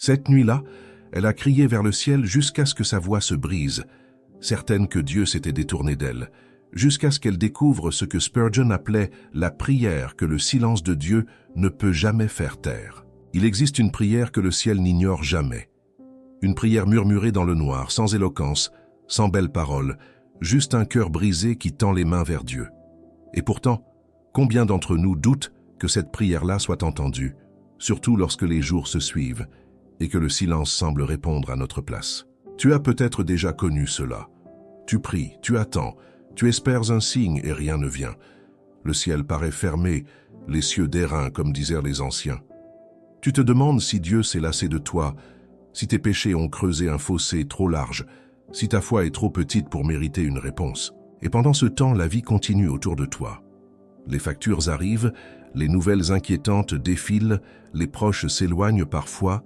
Cette nuit-là, elle a crié vers le ciel jusqu'à ce que sa voix se brise, certaine que Dieu s'était détourné d'elle, jusqu'à ce qu'elle découvre ce que Spurgeon appelait la prière que le silence de Dieu ne peut jamais faire taire. Il existe une prière que le ciel n'ignore jamais. Une prière murmurée dans le noir, sans éloquence, sans belles paroles, juste un cœur brisé qui tend les mains vers Dieu. Et pourtant, combien d'entre nous doutent que cette prière-là soit entendue, surtout lorsque les jours se suivent et que le silence semble répondre à notre place. Tu as peut-être déjà connu cela. Tu pries, tu attends, tu espères un signe et rien ne vient. Le ciel paraît fermé, les cieux d'airain, comme disaient les anciens. Tu te demandes si Dieu s'est lassé de toi, si tes péchés ont creusé un fossé trop large, si ta foi est trop petite pour mériter une réponse. Et pendant ce temps, la vie continue autour de toi. Les factures arrivent, les nouvelles inquiétantes défilent, les proches s'éloignent parfois,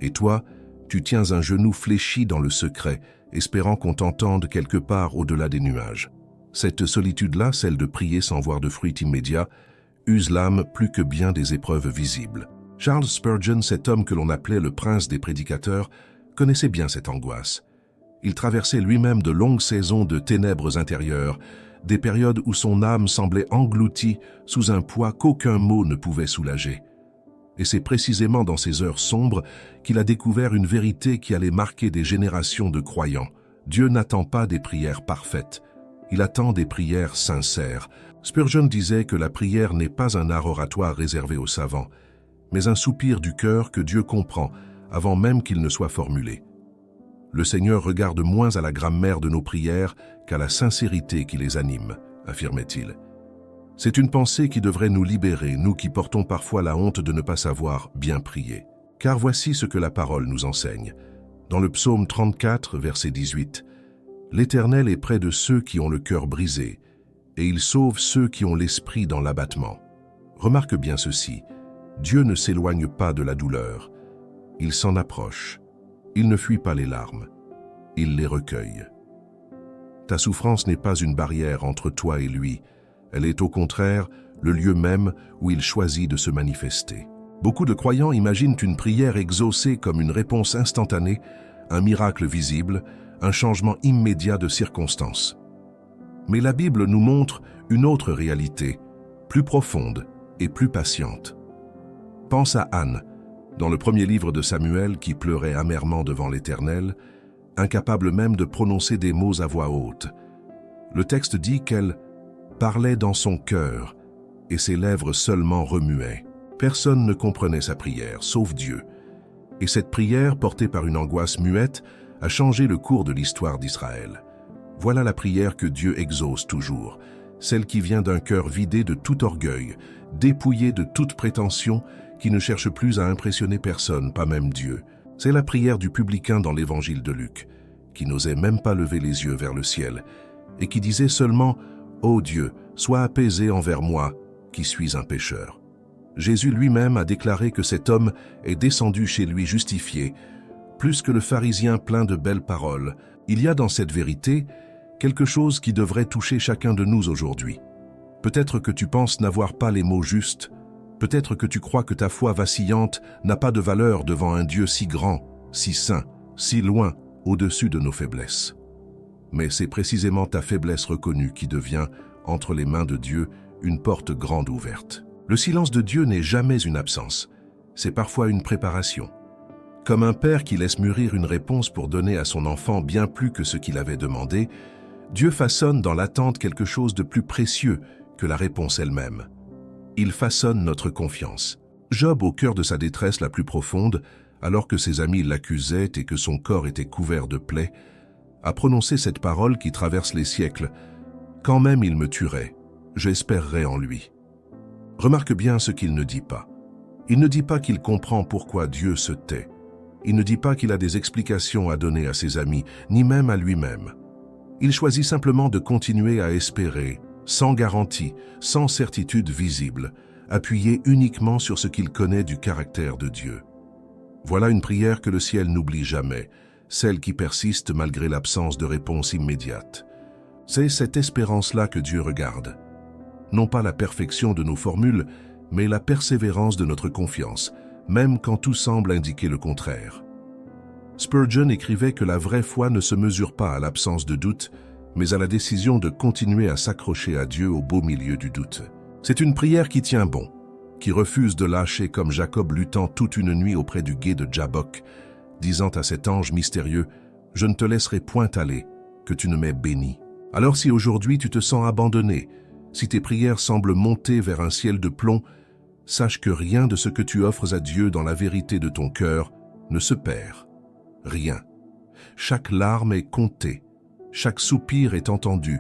et toi, tu tiens un genou fléchi dans le secret, espérant qu'on t'entende quelque part au-delà des nuages. Cette solitude-là, celle de prier sans voir de fruit immédiat, use l'âme plus que bien des épreuves visibles. Charles Spurgeon, cet homme que l'on appelait le prince des prédicateurs, connaissait bien cette angoisse. Il traversait lui-même de longues saisons de ténèbres intérieures, des périodes où son âme semblait engloutie sous un poids qu'aucun mot ne pouvait soulager. Et c'est précisément dans ces heures sombres qu'il a découvert une vérité qui allait marquer des générations de croyants. Dieu n'attend pas des prières parfaites, il attend des prières sincères. Spurgeon disait que la prière n'est pas un art oratoire réservé aux savants, mais un soupir du cœur que Dieu comprend avant même qu'il ne soit formulé. Le Seigneur regarde moins à la grammaire de nos prières qu'à la sincérité qui les anime, affirmait-il. C'est une pensée qui devrait nous libérer, nous qui portons parfois la honte de ne pas savoir bien prier. Car voici ce que la parole nous enseigne. Dans le psaume 34, verset 18, « L'Éternel est près de ceux qui ont le cœur brisé, et il sauve ceux qui ont l'esprit dans l'abattement. » Remarque bien ceci, Dieu ne s'éloigne pas de la douleur, il s'en approche. Il ne fuit pas les larmes, il les recueille. Ta souffrance n'est pas une barrière entre toi et lui, elle est au contraire le lieu même où il choisit de se manifester. Beaucoup de croyants imaginent une prière exaucée comme une réponse instantanée, un miracle visible, un changement immédiat de circonstances. Mais la Bible nous montre une autre réalité, plus profonde et plus patiente. Pense à Anne, dans le premier livre de Samuel, qui pleurait amèrement devant l'Éternel, incapable même de prononcer des mots à voix haute. Le texte dit qu'elle parlait dans son cœur, et ses lèvres seulement remuaient. Personne ne comprenait sa prière, sauf Dieu. Et cette prière, portée par une angoisse muette, a changé le cours de l'histoire d'Israël. Voilà la prière que Dieu exauce toujours, celle qui vient d'un cœur vidé de tout orgueil, dépouillé de toute prétention, qui ne cherche plus à impressionner personne, pas même Dieu. C'est la prière du publicain dans l'évangile de Luc, qui n'osait même pas lever les yeux vers le ciel, et qui disait seulement « Ô Dieu, sois apaisé envers moi, qui suis un pécheur ». Jésus lui-même a déclaré que cet homme est descendu chez lui justifié, plus que le pharisien plein de belles paroles. Il y a dans cette vérité quelque chose qui devrait toucher chacun de nous aujourd'hui. Peut-être que tu penses n'avoir pas les mots justes, peut-être que tu crois que ta foi vacillante n'a pas de valeur devant un Dieu si grand, si saint, si loin, au-dessus de nos faiblesses. Mais c'est précisément ta faiblesse reconnue qui devient, entre les mains de Dieu, une porte grande ouverte. Le silence de Dieu n'est jamais une absence, c'est parfois une préparation. Comme un père qui laisse mûrir une réponse pour donner à son enfant bien plus que ce qu'il avait demandé, Dieu façonne dans l'attente quelque chose de plus précieux que la réponse elle-même. Il façonne notre confiance. Job, au cœur de sa détresse la plus profonde, alors que ses amis l'accusaient et que son corps était couvert de plaies, a prononcé cette parole qui traverse les siècles. « Quand même il me tuerait, j'espérerais en lui. » Remarque bien ce qu'il ne dit pas. Il ne dit pas qu'il comprend pourquoi Dieu se tait. Il ne dit pas qu'il a des explications à donner à ses amis, ni même à lui-même. Il choisit simplement de continuer à espérer, sans garantie, sans certitude visible, appuyé uniquement sur ce qu'il connaît du caractère de Dieu. Voilà une prière que le ciel n'oublie jamais, celle qui persiste malgré l'absence de réponse immédiate. C'est cette espérance-là que Dieu regarde. Non pas la perfection de nos formules, mais la persévérance de notre confiance, même quand tout semble indiquer le contraire. Spurgeon écrivait que la vraie foi ne se mesure pas à l'absence de doute, mais à la décision de continuer à s'accrocher à Dieu au beau milieu du doute. C'est une prière qui tient bon, qui refuse de lâcher comme Jacob luttant toute une nuit auprès du gué de Jabbok, disant à cet ange mystérieux « Je ne te laisserai point aller, que tu ne m'aies béni ». Alors si aujourd'hui tu te sens abandonné, si tes prières semblent monter vers un ciel de plomb, sache que rien de ce que tu offres à Dieu dans la vérité de ton cœur ne se perd. Rien. Chaque larme est comptée, chaque soupir est entendu,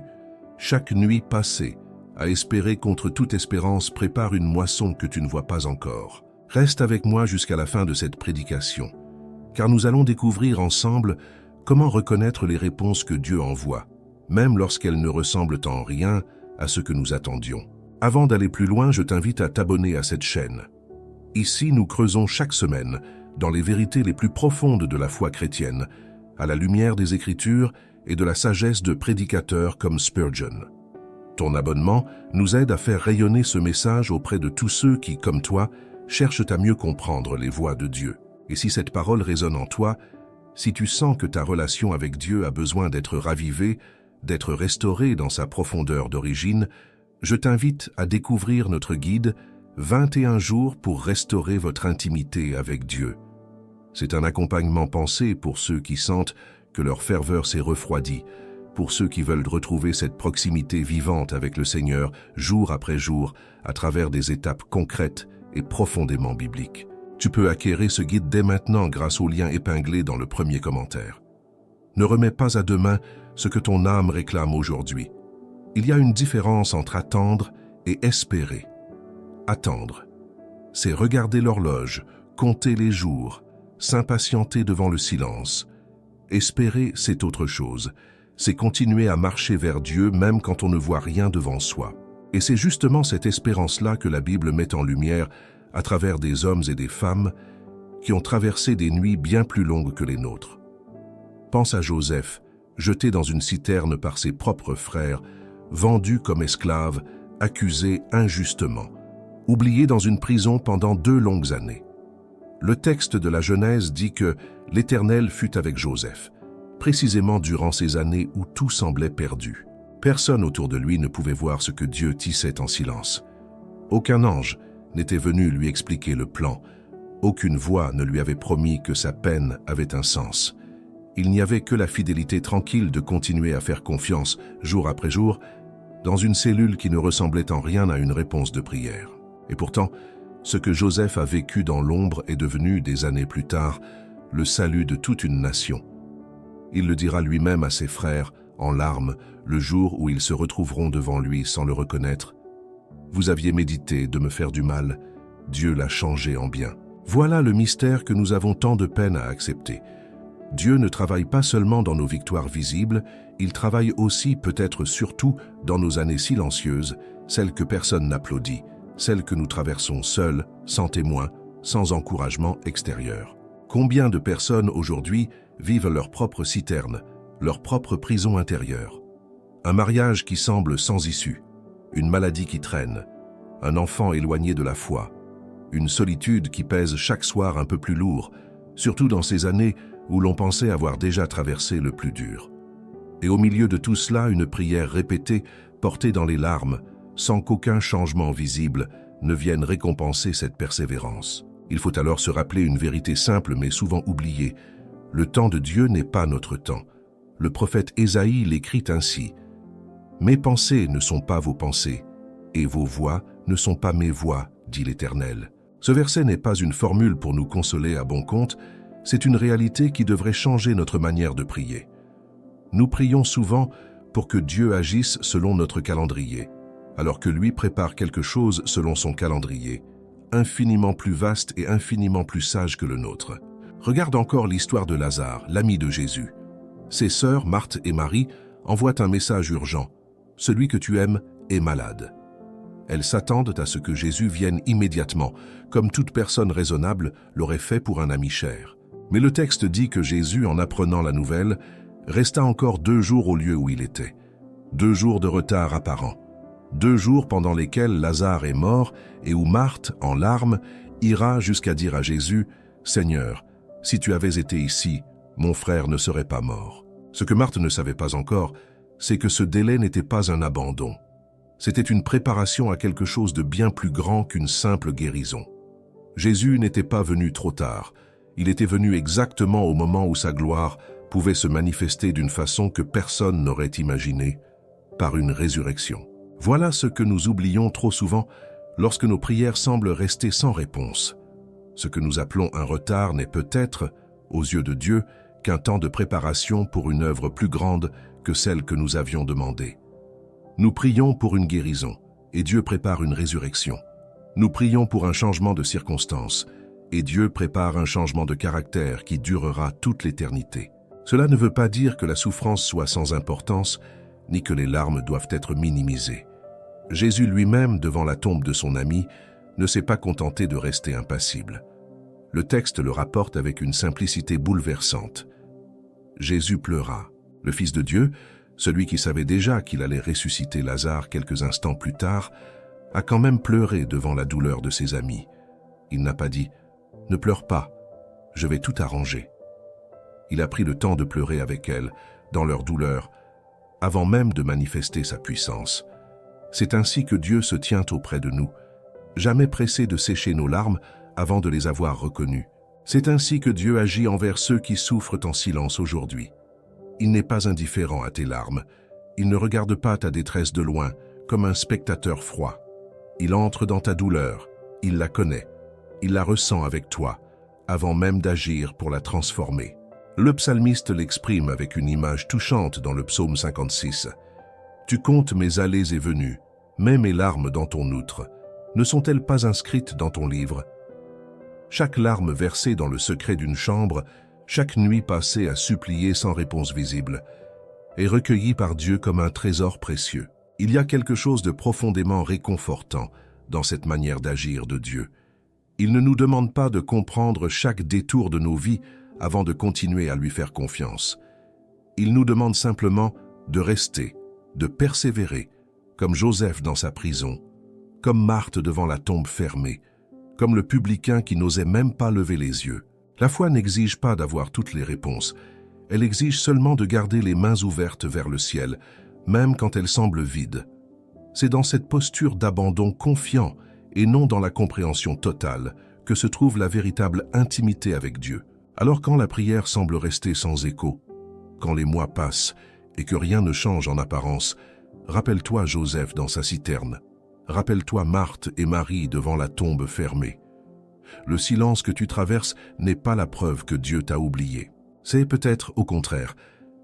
chaque nuit passée, à espérer contre toute espérance, prépare une moisson que tu ne vois pas encore. Reste avec moi jusqu'à la fin de cette prédication, car nous allons découvrir ensemble comment reconnaître les réponses que Dieu envoie, même lorsqu'elles ne ressemblent en rien à ce que nous attendions. Avant d'aller plus loin, je t'invite à t'abonner à cette chaîne. Ici, nous creusons chaque semaine dans les vérités les plus profondes de la foi chrétienne, à la lumière des Écritures et de la sagesse de prédicateurs comme Spurgeon. Ton abonnement nous aide à faire rayonner ce message auprès de tous ceux qui, comme toi, cherchent à mieux comprendre les voies de Dieu. Et si cette parole résonne en toi, si tu sens que ta relation avec Dieu a besoin d'être ravivée, d'être restaurée dans sa profondeur d'origine, je t'invite à découvrir notre guide « 21 jours pour restaurer votre intimité avec Dieu ». C'est un accompagnement pensé pour ceux qui sentent que leur ferveur s'est refroidie, pour ceux qui veulent retrouver cette proximité vivante avec le Seigneur jour après jour à travers des étapes concrètes et profondément bibliques. Tu peux acquérir ce guide dès maintenant grâce au lien épinglé dans le premier commentaire. Ne remets pas à demain ce que ton âme réclame aujourd'hui. Il y a une différence entre attendre et espérer. Attendre, c'est regarder l'horloge, compter les jours, s'impatienter devant le silence. Espérer, c'est autre chose. C'est continuer à marcher vers Dieu même quand on ne voit rien devant soi. Et c'est justement cette espérance-là que la Bible met en lumière à travers des hommes et des femmes qui ont traversé des nuits bien plus longues que les nôtres. Pense à Joseph, jeté dans une citerne par ses propres frères, vendu comme esclave, accusé injustement, oublié dans une prison pendant 2 longues années. Le texte de la Genèse dit que l'Éternel fut avec Joseph, précisément durant ces années où tout semblait perdu. Personne autour de lui ne pouvait voir ce que Dieu tissait en silence. Aucun ange n'était venu lui expliquer le plan. Aucune voix ne lui avait promis que sa peine avait un sens. Il n'y avait que la fidélité tranquille de continuer à faire confiance jour après jour dans une cellule qui ne ressemblait en rien à une réponse de prière. Et pourtant, ce que Joseph a vécu dans l'ombre est devenu, des années plus tard, le salut de toute une nation. Il le dira lui-même à ses frères, en larmes, le jour où ils se retrouveront devant lui sans le reconnaître. « Vous aviez médité de me faire du mal, Dieu l'a changé en bien. » Voilà le mystère que nous avons tant de peine à accepter. Dieu ne travaille pas seulement dans nos victoires visibles, il travaille aussi, peut-être surtout, dans nos années silencieuses, celles que personne n'applaudit, celles que nous traversons seuls, sans témoins, sans encouragement extérieur. Combien de personnes aujourd'hui vivent leur propre citerne, leur propre prison intérieure? Un mariage qui semble sans issue, une maladie qui traîne, un enfant éloigné de la foi, une solitude qui pèse chaque soir un peu plus lourd, surtout dans ces années où l'on pensait avoir déjà traversé le plus dur. Et au milieu de tout cela, une prière répétée, portée dans les larmes, sans qu'aucun changement visible ne vienne récompenser cette persévérance. Il faut alors se rappeler une vérité simple mais souvent oubliée. Le temps de Dieu n'est pas notre temps. Le prophète Ésaïe l'écrit ainsi. « Mes pensées ne sont pas vos pensées, et vos voix ne sont pas mes voix, dit l'Éternel. » Ce verset n'est pas une formule pour nous consoler à bon compte, c'est une réalité qui devrait changer notre manière de prier. Nous prions souvent pour que Dieu agisse selon notre calendrier, alors que lui prépare quelque chose selon son calendrier, infiniment plus vaste et infiniment plus sage que le nôtre. Regarde encore l'histoire de Lazare, l'ami de Jésus. Ses sœurs, Marthe et Marie, envoient un message urgent. « Celui que tu aimes est malade. » Elles s'attendent à ce que Jésus vienne immédiatement, comme toute personne raisonnable l'aurait fait pour un ami cher. Mais le texte dit que Jésus, en apprenant la nouvelle, resta encore 2 jours au lieu où il était. 2 jours de retard apparent. 2 jours pendant lesquels Lazare est mort et où Marthe, en larmes, ira jusqu'à dire à Jésus, « Seigneur, si tu avais été ici, mon frère ne serait pas mort. » Ce que Marthe ne savait pas encore, c'est que ce délai n'était pas un abandon. C'était une préparation à quelque chose de bien plus grand qu'une simple guérison. Jésus n'était pas venu trop tard. Il était venu exactement au moment où sa gloire pouvait se manifester d'une façon que personne n'aurait imaginée, par une résurrection. Voilà ce que nous oublions trop souvent lorsque nos prières semblent rester sans réponse. Ce que nous appelons un retard n'est peut-être, aux yeux de Dieu, qu'un temps de préparation pour une œuvre plus grande que celle que nous avions demandée. Nous prions pour une guérison, et Dieu prépare une résurrection. Nous prions pour un changement de circonstances, et Dieu prépare un changement de caractère qui durera toute l'éternité. Cela ne veut pas dire que la souffrance soit sans importance, ni que les larmes doivent être minimisées. Jésus lui-même, devant la tombe de son ami, ne s'est pas contenté de rester impassible. Le texte le rapporte avec une simplicité bouleversante. Jésus pleura. Le Fils de Dieu, celui qui savait déjà qu'il allait ressusciter Lazare quelques instants plus tard, a quand même pleuré devant la douleur de ses amis. Il n'a pas dit « Ne pleure pas, je vais tout arranger ». Il a pris le temps de pleurer avec elles, dans leur douleur, avant même de manifester sa puissance. C'est ainsi que Dieu se tient auprès de nous, jamais pressé de sécher nos larmes avant de les avoir reconnues. C'est ainsi que Dieu agit envers ceux qui souffrent en silence aujourd'hui. Il n'est pas indifférent à tes larmes. Il ne regarde pas ta détresse de loin, comme un spectateur froid. Il entre dans ta douleur, il la connaît, il la ressent avec toi, avant même d'agir pour la transformer. Le psalmiste l'exprime avec une image touchante dans le psaume 56. « Tu comptes mes allées et venues, mets mes larmes dans ton outre. Ne sont-elles pas inscrites dans ton livre ?» Chaque larme versée dans le secret d'une chambre, chaque nuit passée à supplier sans réponse visible, est recueillie par Dieu comme un trésor précieux. Il y a quelque chose de profondément réconfortant dans cette manière d'agir de Dieu. Il ne nous demande pas de comprendre chaque détour de nos vies avant de continuer à lui faire confiance. Il nous demande simplement de rester, de persévérer, comme Joseph dans sa prison, comme Marthe devant la tombe fermée, comme le publicain qui n'osait même pas lever les yeux. La foi n'exige pas d'avoir toutes les réponses. Elle exige seulement de garder les mains ouvertes vers le ciel, même quand elles semblent vides. C'est dans cette posture d'abandon confiant et non dans la compréhension totale que se trouve la véritable intimité avec Dieu. Alors quand la prière semble rester sans écho, quand les mois passent et que rien ne change en apparence, rappelle-toi Joseph dans sa citerne. Rappelle-toi Marthe et Marie devant la tombe fermée. Le silence que tu traverses n'est pas la preuve que Dieu t'a oublié. C'est peut-être, au contraire,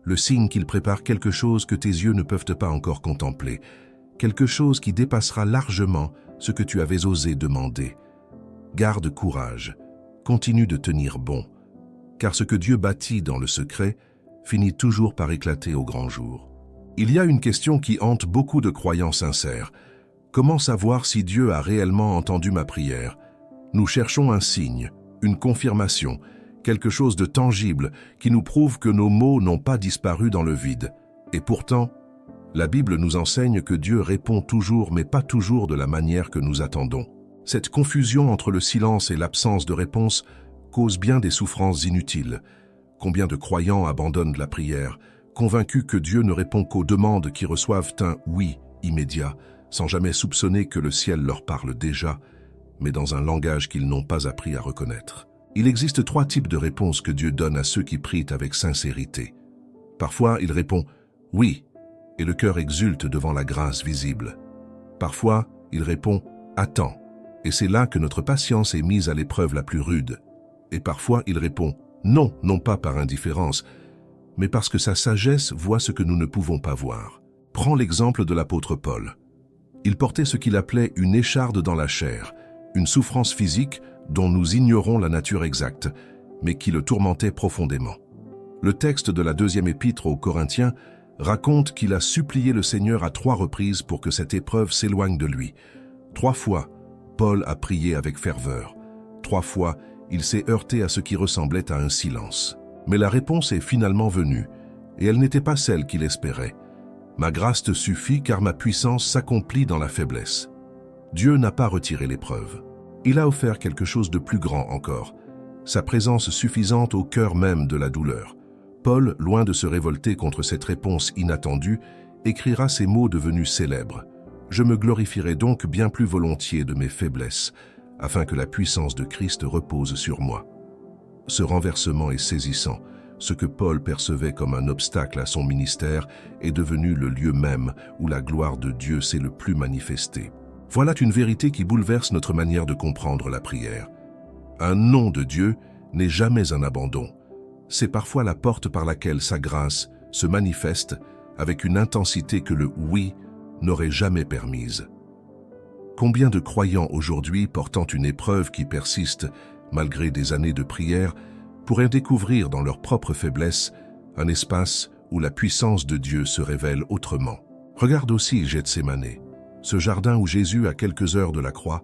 le signe qu'il prépare quelque chose que tes yeux ne peuvent pas encore contempler, quelque chose qui dépassera largement ce que tu avais osé demander. Garde courage, continue de tenir bon, car ce que Dieu bâtit dans le secret finit toujours par éclater au grand jour. Il y a une question qui hante beaucoup de croyants sincères. Comment savoir si Dieu a réellement entendu ma prière ? Nous cherchons un signe, une confirmation, quelque chose de tangible qui nous prouve que nos mots n'ont pas disparu dans le vide. Et pourtant, la Bible nous enseigne que Dieu répond toujours, mais pas toujours de la manière que nous attendons. Cette confusion entre le silence et l'absence de réponse cause bien des souffrances inutiles. Combien de croyants abandonnent la prière, convaincus que Dieu ne répond qu'aux demandes qui reçoivent un « oui » immédiat, sans jamais soupçonner que le ciel leur parle déjà, mais dans un langage qu'ils n'ont pas appris à reconnaître. Il existe 3 types de réponses que Dieu donne à ceux qui prient avec sincérité. Parfois, il répond « oui » et le cœur exulte devant la grâce visible. Parfois, il répond « attends » et c'est là que notre patience est mise à l'épreuve la plus rude. Et parfois, il répond « non », non pas par indifférence, mais parce que sa sagesse voit ce que nous ne pouvons pas voir. Prends l'exemple de l'apôtre Paul. Il portait ce qu'il appelait une écharde dans la chair, une souffrance physique dont nous ignorons la nature exacte, mais qui le tourmentait profondément. Le texte de la 2e épître aux Corinthiens raconte qu'il a supplié le Seigneur à 3 reprises pour que cette épreuve s'éloigne de lui. 3 fois, Paul a prié avec ferveur. 3 fois, il s'est heurté à ce qui ressemblait à un silence. Mais la réponse est finalement venue, et elle n'était pas celle qu'il espérait. « Ma grâce te suffit car ma puissance s'accomplit dans la faiblesse. » Dieu n'a pas retiré l'épreuve. Il a offert quelque chose de plus grand encore, sa présence suffisante au cœur même de la douleur. Paul, loin de se révolter contre cette réponse inattendue, écrira ces mots devenus célèbres. « Je me glorifierai donc bien plus volontiers de mes faiblesses, afin que la puissance de Christ repose sur moi. » Ce renversement est saisissant. Ce que Paul percevait comme un obstacle à son ministère est devenu le lieu même où la gloire de Dieu s'est le plus manifestée. Voilà une vérité qui bouleverse notre manière de comprendre la prière. Un non de Dieu n'est jamais un abandon. C'est parfois la porte par laquelle sa grâce se manifeste avec une intensité que le oui n'aurait jamais permise. Combien de croyants aujourd'hui portant une épreuve qui persiste malgré des années de prière pourraient découvrir dans leur propre faiblesse un espace où la puissance de Dieu se révèle autrement. Regarde aussi Gethsémane, ce jardin où Jésus, à quelques heures de la croix,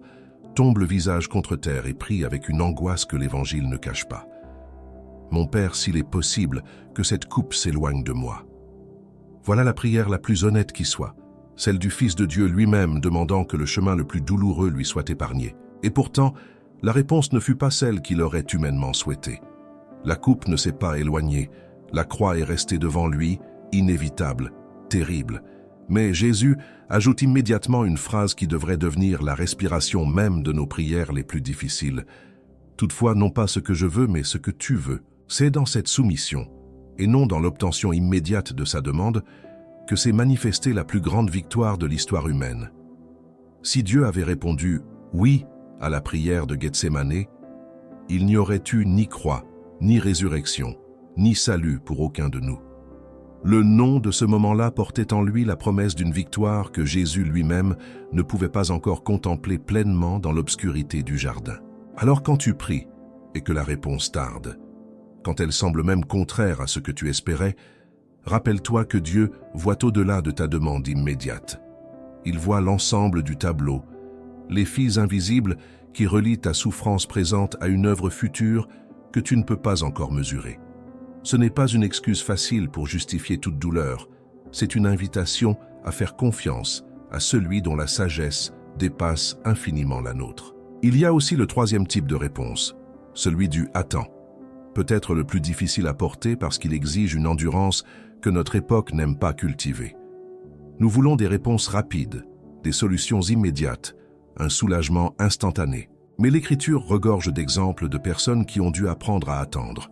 tombe le visage contre terre et prie avec une angoisse que l'Évangile ne cache pas. « Mon Père, s'il est possible, que cette coupe s'éloigne de moi. » Voilà la prière la plus honnête qui soit, celle du Fils de Dieu lui-même demandant que le chemin le plus douloureux lui soit épargné. Et pourtant, la réponse ne fut pas celle qu'il aurait humainement souhaitée. La coupe ne s'est pas éloignée, la croix est restée devant lui, inévitable, terrible. Mais Jésus ajoute immédiatement une phrase qui devrait devenir la respiration même de nos prières les plus difficiles. « Toutefois, non pas ce que je veux, mais ce que tu veux. » C'est dans cette soumission, et non dans l'obtention immédiate de sa demande, que s'est manifestée la plus grande victoire de l'histoire humaine. Si Dieu avait répondu « oui » à la prière de Gethsémane, il n'y aurait eu ni croix, ni résurrection, ni salut pour aucun de nous. Le non de ce moment-là portait en lui la promesse d'une victoire que Jésus lui-même ne pouvait pas encore contempler pleinement dans l'obscurité du jardin. Alors quand tu pries et que la réponse tarde, quand elle semble même contraire à ce que tu espérais, rappelle-toi que Dieu voit au-delà de ta demande immédiate. Il voit l'ensemble du tableau, les fils invisibles qui relient ta souffrance présente à une œuvre future que tu ne peux pas encore mesurer. Ce n'est pas une excuse facile pour justifier toute douleur, c'est une invitation à faire confiance à celui dont la sagesse dépasse infiniment la nôtre. Il y a aussi le troisième type de réponse, celui du « attends », peut-être le plus difficile à porter parce qu'il exige une endurance que notre époque n'aime pas cultiver. Nous voulons des réponses rapides, des solutions immédiates, un soulagement instantané. Mais l'Écriture regorge d'exemples de personnes qui ont dû apprendre à attendre.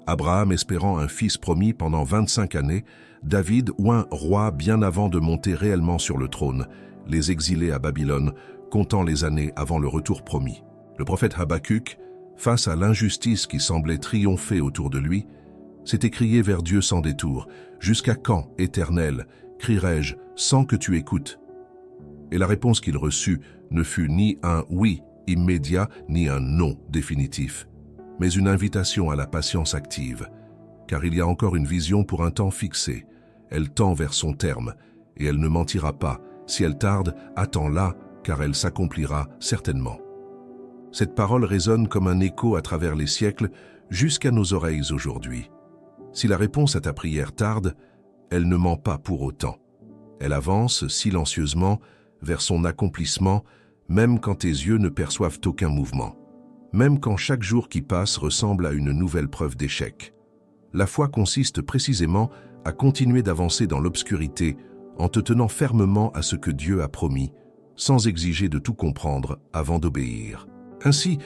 Abraham espérant un fils promis pendant 25 années, David oint roi bien avant de monter réellement sur le trône, les exilés à Babylone, comptant les années avant le retour promis. Le prophète Habakkuk, face à l'injustice qui semblait triompher autour de lui, s'est écrié vers Dieu sans détour. « Jusqu'à quand, Éternel, crierai-je sans que tu écoutes ?» Et la réponse qu'il reçut ne fut ni un « oui » immédiat, ni un « non » définitif, mais une invitation à la patience active, car il y a encore une vision pour un temps fixé. Elle tend vers son terme, et elle ne mentira pas. Si elle tarde, attends-la, car elle s'accomplira certainement. Cette parole résonne comme un écho à travers les siècles jusqu'à nos oreilles aujourd'hui. Si la réponse à ta prière tarde, elle ne ment pas pour autant. Elle avance silencieusement vers son accomplissement, même quand tes yeux ne perçoivent aucun mouvement, même quand chaque jour qui passe ressemble à une nouvelle preuve d'échec. La foi consiste précisément à continuer d'avancer dans l'obscurité en te tenant fermement à ce que Dieu a promis, sans exiger de tout comprendre avant d'obéir. Ainsi,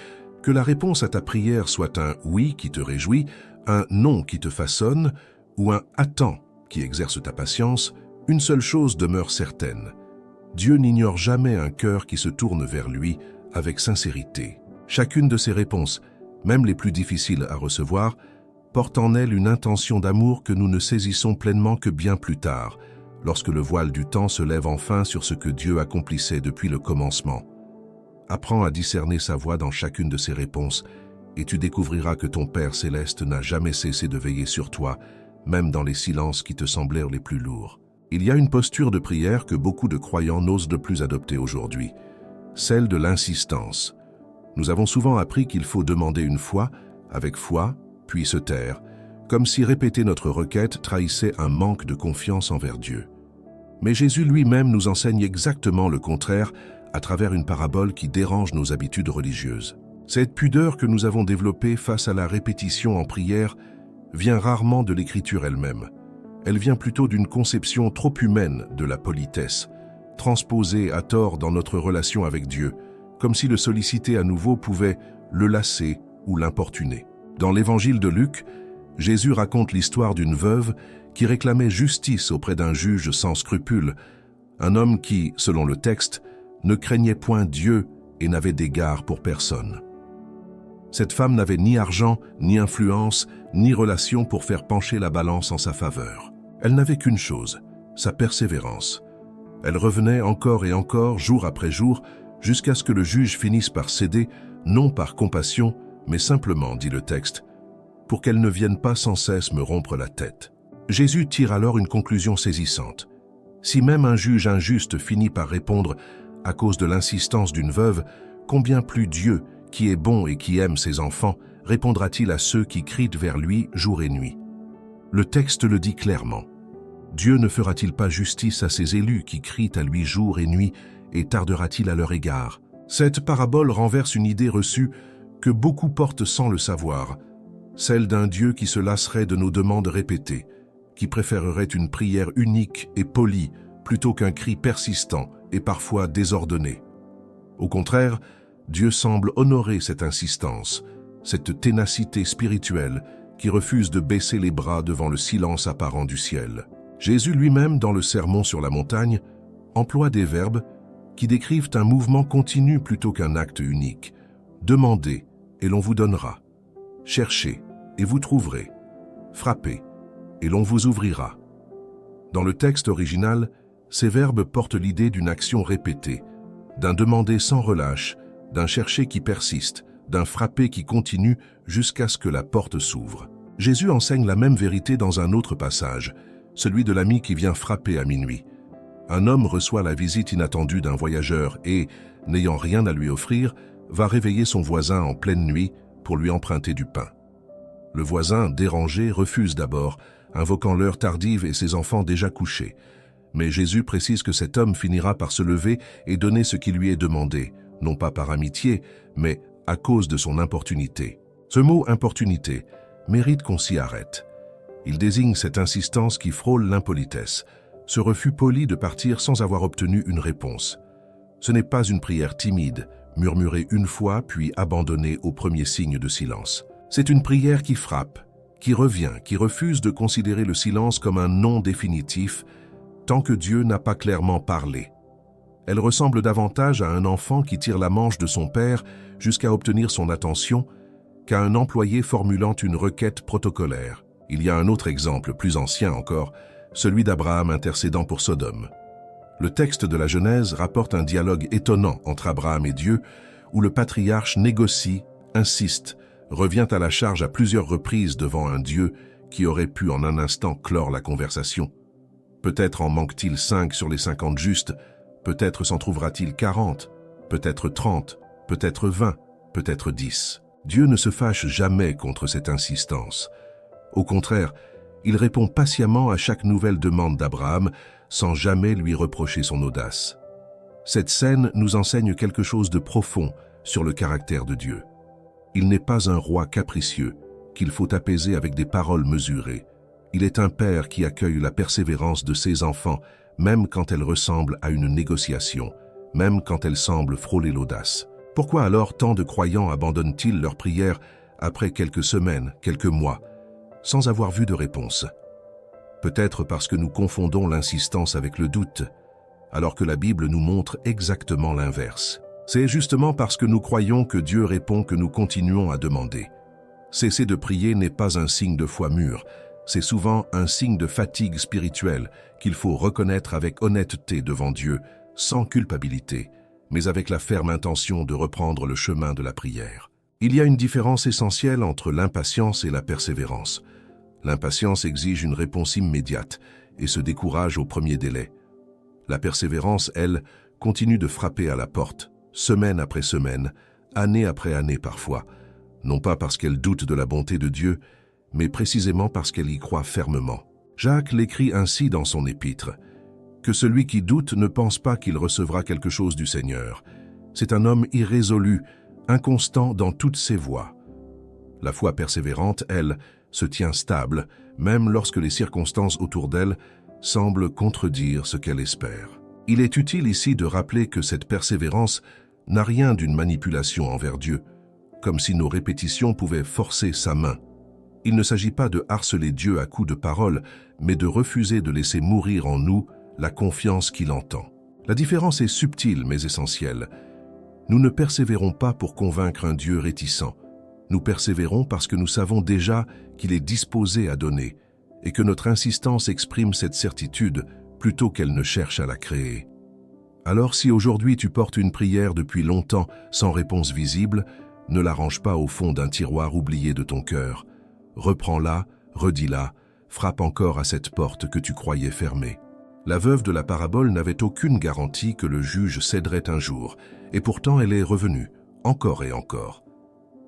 que la réponse à ta prière soit un « oui » qui te réjouit, un « non » qui te façonne, ou un « attends » qui exerce ta patience, une seule chose demeure certaine. Dieu n'ignore jamais un cœur qui se tourne vers lui avec sincérité. Chacune de ces réponses, même les plus difficiles à recevoir, porte en elle une intention d'amour que nous ne saisissons pleinement que bien plus tard, lorsque le voile du temps se lève enfin sur ce que Dieu accomplissait depuis le commencement. Apprends à discerner sa voix dans chacune de ces réponses, et tu découvriras que ton Père céleste n'a jamais cessé de veiller sur toi, même dans les silences qui te semblèrent les plus lourds. Il y a une posture de prière que beaucoup de croyants n'osent de plus adopter aujourd'hui, celle de l'insistance. Nous avons souvent appris qu'il faut demander une fois, avec foi, puis se taire, comme si répéter notre requête trahissait un manque de confiance envers Dieu. Mais Jésus lui-même nous enseigne exactement le contraire à travers une parabole qui dérange nos habitudes religieuses. Cette pudeur que nous avons développée face à la répétition en prière vient rarement de l'écriture elle-même. Elle vient plutôt d'une conception trop humaine de la politesse, transposée à tort dans notre relation avec Dieu, comme si le solliciter à nouveau pouvait le lasser ou l'importuner. Dans l'évangile de Luc, Jésus raconte l'histoire d'une veuve qui réclamait justice auprès d'un juge sans scrupule, un homme qui, selon le texte, ne craignait point Dieu et n'avait d'égard pour personne. Cette femme n'avait ni argent, ni influence, ni relation pour faire pencher la balance en sa faveur. Elle n'avait qu'une chose, sa persévérance. Elle revenait encore et encore, jour après jour, jusqu'à ce que le juge finisse par céder, non par compassion, mais simplement, dit le texte, pour qu'elle ne vienne pas sans cesse me rompre la tête. Jésus tire alors une conclusion saisissante. Si même un juge injuste finit par répondre à cause de l'insistance d'une veuve, combien plus Dieu, qui est bon et qui aime ses enfants, répondra-t-il à ceux qui crient vers lui jour et nuit? Le texte le dit clairement. Dieu ne fera-t-il pas justice à ses élus qui crient à lui jour et nuit et tardera-t-il à leur égard? Cette parabole renverse une idée reçue que beaucoup portent sans le savoir, celle d'un Dieu qui se lasserait de nos demandes répétées, qui préférerait une prière unique et polie plutôt qu'un cri persistant et parfois désordonné. Au contraire, Dieu semble honorer cette insistance, cette ténacité spirituelle qui refuse de baisser les bras devant le silence apparent du ciel. Jésus lui-même, dans le Sermon sur la montagne, emploie des verbes qui décrivent un mouvement continu plutôt qu'un acte unique. Demandez, et l'on vous donnera. Cherchez, et vous trouverez. Frappez, et l'on vous ouvrira. Dans le texte original, ces verbes portent l'idée d'une action répétée, d'un demander sans relâche, d'un chercher qui persiste, d'un frapper qui continue jusqu'à ce que la porte s'ouvre. Jésus enseigne la même vérité dans un autre passage, celui de l'ami qui vient frapper à minuit. Un homme reçoit la visite inattendue d'un voyageur et, n'ayant rien à lui offrir, va réveiller son voisin en pleine nuit pour lui emprunter du pain. Le voisin, dérangé, refuse d'abord, invoquant l'heure tardive et ses enfants déjà couchés. Mais Jésus précise que cet homme finira par se lever et donner ce qui lui est demandé, non pas par amitié, mais à cause de son importunité. Ce mot « importunité » mérite qu'on s'y arrête. Il désigne cette insistance qui frôle l'impolitesse, ce refus poli de partir sans avoir obtenu une réponse. Ce n'est pas une prière timide, murmurée une fois puis abandonnée au premier signe de silence. C'est une prière qui frappe, qui revient, qui refuse de considérer le silence comme un non définitif tant que Dieu n'a pas clairement parlé. Elle ressemble davantage à un enfant qui tire la manche de son père jusqu'à obtenir son attention qu'à un employé formulant une requête protocolaire. Il y a un autre exemple, plus ancien encore, celui d'Abraham intercédant pour Sodome. Le texte de la Genèse rapporte un dialogue étonnant entre Abraham et Dieu, où le patriarche négocie, insiste, revient à la charge à plusieurs reprises devant un Dieu qui aurait pu en un instant clore la conversation. Peut-être en manque-t-il 5 sur les 50 justes, peut-être s'en trouvera-t-il 40, peut-être 30, peut-être 20, peut-être 10. Dieu ne se fâche jamais contre cette insistance. Au contraire, il répond patiemment à chaque nouvelle demande d'Abraham sans jamais lui reprocher son audace. Cette scène nous enseigne quelque chose de profond sur le caractère de Dieu. Il n'est pas un roi capricieux qu'il faut apaiser avec des paroles mesurées. Il est un père qui accueille la persévérance de ses enfants, même quand elle ressemble à une négociation, même quand elle semble frôler l'audace. Pourquoi alors tant de croyants abandonnent-ils leur prière après quelques semaines, quelques mois, sans avoir vu de réponse? Peut-être parce que nous confondons l'insistance avec le doute, alors que la Bible nous montre exactement l'inverse. C'est justement parce que nous croyons que Dieu répond que nous continuons à demander. Cesser de prier n'est pas un signe de foi mûre, c'est souvent un signe de fatigue spirituelle qu'il faut reconnaître avec honnêteté devant Dieu, sans culpabilité, mais avec la ferme intention de reprendre le chemin de la prière. Il y a une différence essentielle entre l'impatience et la persévérance. L'impatience exige une réponse immédiate et se décourage au premier délai. La persévérance, elle, continue de frapper à la porte, semaine après semaine, année après année parfois, non pas parce qu'elle doute de la bonté de Dieu, mais précisément parce qu'elle y croit fermement. Jacques l'écrit ainsi dans son épître. Que celui qui doute ne pense pas qu'il recevra quelque chose du Seigneur. C'est un homme irrésolu, inconstant dans toutes ses voies. La foi persévérante, elle, se tient stable, même lorsque les circonstances autour d'elle semblent contredire ce qu'elle espère. Il est utile ici de rappeler que cette persévérance n'a rien d'une manipulation envers Dieu, comme si nos répétitions pouvaient forcer sa main. Il ne s'agit pas de harceler Dieu à coups de paroles, mais de refuser de laisser mourir en nous la confiance qu'il entend. La différence est subtile mais essentielle. Nous ne persévérons pas pour convaincre un Dieu réticent. Nous persévérons parce que nous savons déjà qu'il est disposé à donner et que notre insistance exprime cette certitude plutôt qu'elle ne cherche à la créer. Alors si aujourd'hui tu portes une prière depuis longtemps sans réponse visible, ne la range pas au fond d'un tiroir oublié de ton cœur. Reprends-la, redis-la, frappe encore à cette porte que tu croyais fermée. La veuve de la parabole n'avait aucune garantie que le juge céderait un jour, et pourtant elle est revenue, encore et encore.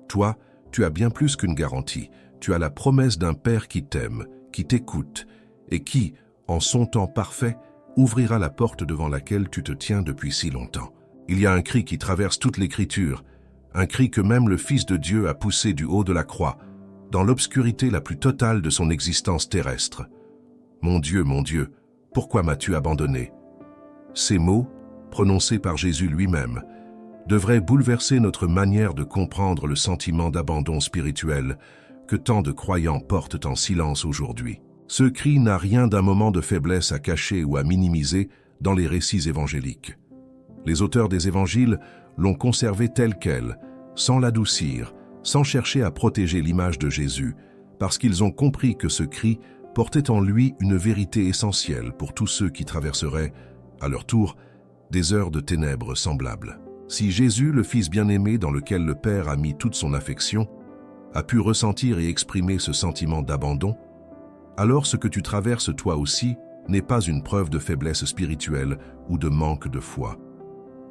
Toi, tu as bien plus qu'une garantie, tu as la promesse d'un Père qui t'aime, qui t'écoute, et qui, en son temps parfait, ouvrira la porte devant laquelle tu te tiens depuis si longtemps. Il y a un cri qui traverse toute l'Écriture, un cri que même le Fils de Dieu a poussé du haut de la croix, dans l'obscurité la plus totale de son existence terrestre. Mon Dieu, pourquoi m'as-tu abandonné ?» Ces mots, prononcés par Jésus lui-même, devraient bouleverser notre manière de comprendre le sentiment d'abandon spirituel que tant de croyants portent en silence aujourd'hui. Ce cri n'a rien d'un moment de faiblesse à cacher ou à minimiser dans les récits évangéliques. Les auteurs des évangiles l'ont conservé tel quel, sans l'adoucir, sans chercher à protéger l'image de Jésus, parce qu'ils ont compris que ce cri portait en lui une vérité essentielle pour tous ceux qui traverseraient, à leur tour, des heures de ténèbres semblables. Si Jésus, le Fils bien-aimé dans lequel le Père a mis toute son affection, a pu ressentir et exprimer ce sentiment d'abandon, alors ce que tu traverses toi aussi n'est pas une preuve de faiblesse spirituelle ou de manque de foi.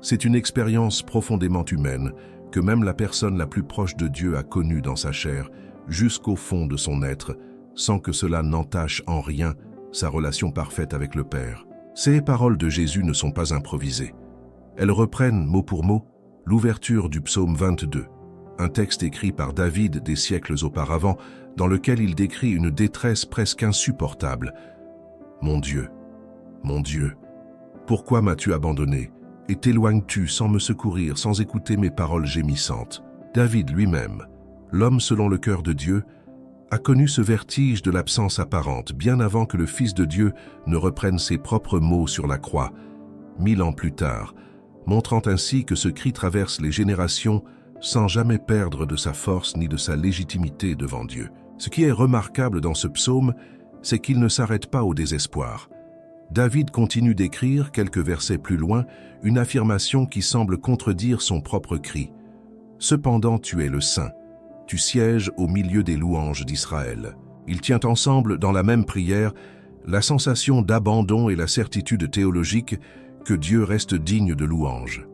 C'est une expérience profondément humaine que même la personne la plus proche de Dieu a connue dans sa chair, jusqu'au fond de son être, sans que cela n'entache en rien sa relation parfaite avec le Père. Ces paroles de Jésus ne sont pas improvisées. Elles reprennent, mot pour mot, l'ouverture du psaume 22, un texte écrit par David des siècles auparavant, dans lequel il décrit une détresse presque insupportable. « Mon Dieu, pourquoi m'as-tu abandonné et t'éloignes-tu sans me secourir, sans écouter mes paroles gémissantes ?» David lui-même, l'homme selon le cœur de Dieu, a connu ce vertige de l'absence apparente bien avant que le Fils de Dieu ne reprenne ses propres mots sur la croix, 1000 ans plus tard, montrant ainsi que ce cri traverse les générations sans jamais perdre de sa force ni de sa légitimité devant Dieu. Ce qui est remarquable dans ce psaume, c'est qu'il ne s'arrête pas au désespoir. David continue d'écrire, quelques versets plus loin, une affirmation qui semble contredire son propre cri. « Cependant tu es le Saint, tu sièges au milieu des louanges d'Israël. » Il tient ensemble, dans la même prière, la sensation d'abandon et la certitude théologique que Dieu reste digne de louange.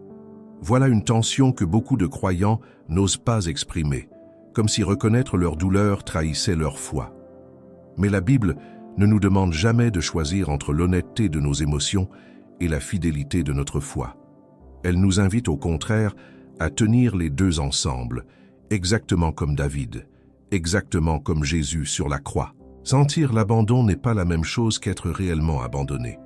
Voilà une tension que beaucoup de croyants n'osent pas exprimer, comme si reconnaître leur douleur trahissait leur foi. Mais la Bible ne nous demande jamais de choisir entre l'honnêteté de nos émotions et la fidélité de notre foi. Elle nous invite au contraire à tenir les deux ensemble, exactement comme David, exactement comme Jésus sur la croix. Sentir l'abandon n'est pas la même chose qu'être réellement abandonné.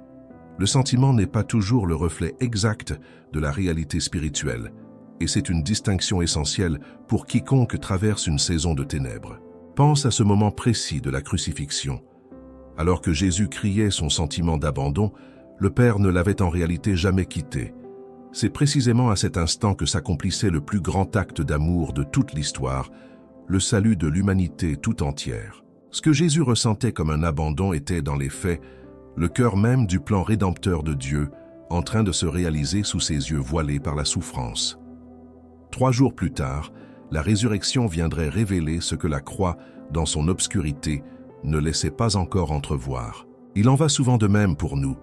Le sentiment n'est pas toujours le reflet exact de la réalité spirituelle, et c'est une distinction essentielle pour quiconque traverse une saison de ténèbres. Pense à ce moment précis de la crucifixion. Alors que Jésus criait son sentiment d'abandon, le Père ne l'avait en réalité jamais quitté. C'est précisément à cet instant que s'accomplissait le plus grand acte d'amour de toute l'histoire, le salut de l'humanité tout entière. Ce que Jésus ressentait comme un abandon était, dans les faits, le cœur même du plan rédempteur de Dieu, en train de se réaliser sous ses yeux voilés par la souffrance. 3 jours plus tard, la résurrection viendrait révéler ce que la croix, dans son obscurité, ne laissait pas encore entrevoir. Il en va souvent de même pour nous.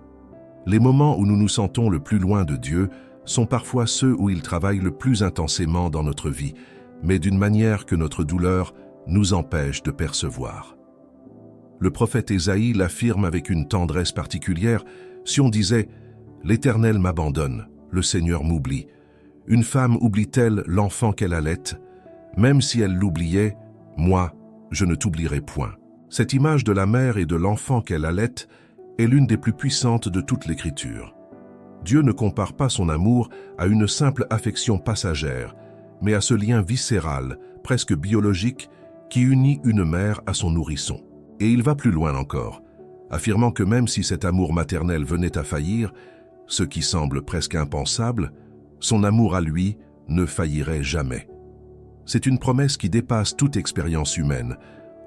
Les moments où nous nous sentons le plus loin de Dieu sont parfois ceux où il travaille le plus intensément dans notre vie, mais d'une manière que notre douleur nous empêche de percevoir. Le prophète Ésaïe l'affirme avec une tendresse particulière Si on disait « L'Éternel m'abandonne, le Seigneur m'oublie », une femme oublie-t-elle l'enfant qu'elle allait? Même si elle l'oubliait, moi, je ne t'oublierai point. Cette image de la mère et de l'enfant qu'elle allait est l'une des plus puissantes de toute l'Écriture. Dieu ne compare pas son amour à une simple affection passagère, mais à ce lien viscéral, presque biologique, qui unit une mère à son nourrisson. Et il va plus loin encore, affirmant que même si cet amour maternel venait à faillir, ce qui semble presque impensable, son amour à lui ne faillirait jamais. C'est une promesse qui dépasse toute expérience humaine,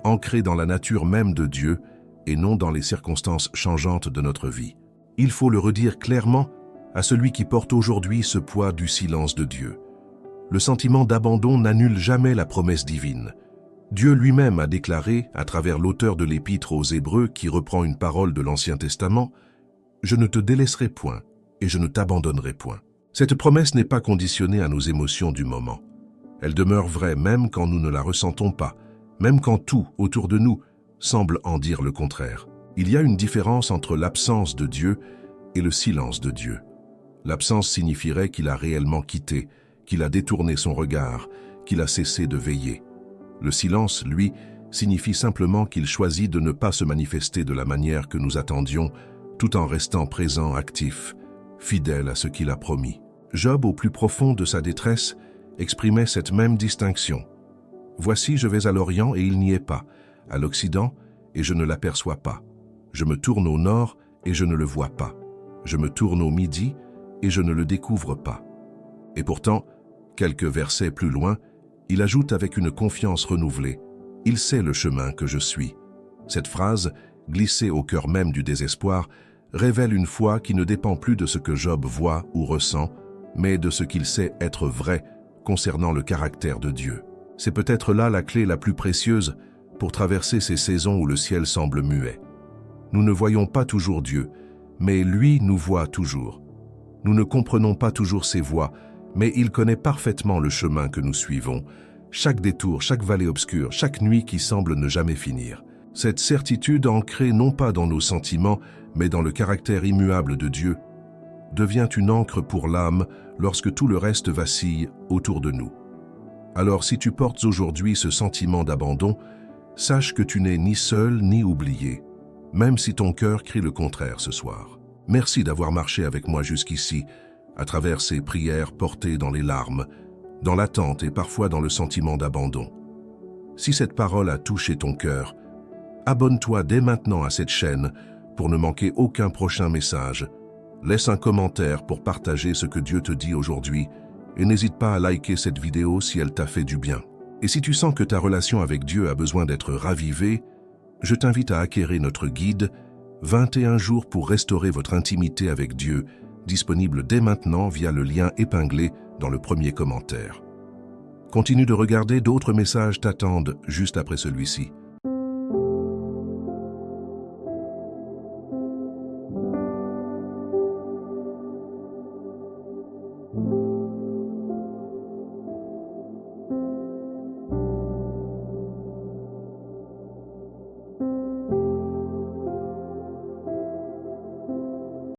ancrée dans la nature même de Dieu et non dans les circonstances changeantes de notre vie. Il faut le redire clairement à celui qui porte aujourd'hui ce poids du silence de Dieu. Le sentiment d'abandon n'annule jamais la promesse divine. Dieu lui-même a déclaré, à travers l'auteur de l'Épître aux Hébreux qui reprend une parole de l'Ancien Testament, « Je ne te délaisserai point et je ne t'abandonnerai point ». Cette promesse n'est pas conditionnée à nos émotions du moment. Elle demeure vraie même quand nous ne la ressentons pas, même quand tout autour de nous semble en dire le contraire. Il y a une différence entre l'absence de Dieu et le silence de Dieu. L'absence signifierait qu'il a réellement quitté, qu'il a détourné son regard, qu'il a cessé de veiller. Le silence, lui, signifie simplement qu'il choisit de ne pas se manifester de la manière que nous attendions, tout en restant présent, actif, fidèle à ce qu'il a promis. Job, au plus profond de sa détresse, exprimait cette même distinction. « Voici, je vais à l'Orient et il n'y est pas, à l'Occident et je ne l'aperçois pas. Je me tourne au nord et je ne le vois pas. Je me tourne au midi et je ne le découvre pas. » Et pourtant, quelques versets plus loin, il ajoute avec une confiance renouvelée, « Il sait le chemin que je suis. » Cette phrase, glissée au cœur même du désespoir, révèle une foi qui ne dépend plus de ce que Job voit ou ressent, mais de ce qu'il sait être vrai concernant le caractère de Dieu. C'est peut-être là la clé la plus précieuse pour traverser ces saisons où le ciel semble muet. Nous ne voyons pas toujours Dieu, mais lui nous voit toujours. Nous ne comprenons pas toujours ses voies, mais il connaît parfaitement le chemin que nous suivons, chaque détour, chaque vallée obscure, chaque nuit qui semble ne jamais finir. Cette certitude ancrée non pas dans nos sentiments, mais dans le caractère immuable de Dieu, devient une ancre pour l'âme lorsque tout le reste vacille autour de nous. Alors si tu portes aujourd'hui ce sentiment d'abandon, sache que tu n'es ni seul ni oublié, même si ton cœur crie le contraire ce soir. Merci d'avoir marché avec moi jusqu'ici, à travers ces prières portées dans les larmes, dans l'attente et parfois dans le sentiment d'abandon. Si cette parole a touché ton cœur, abonne-toi dès maintenant à cette chaîne pour ne manquer aucun prochain message. Laisse un commentaire pour partager ce que Dieu te dit aujourd'hui et n'hésite pas à liker cette vidéo si elle t'a fait du bien. Et si tu sens que ta relation avec Dieu a besoin d'être ravivée, je t'invite à acquérir notre guide « 21 jours pour restaurer votre intimité avec Dieu », disponible dès maintenant via le lien épinglé dans le premier commentaire. Continue de regarder, d'autres messages t'attendent juste après celui-ci.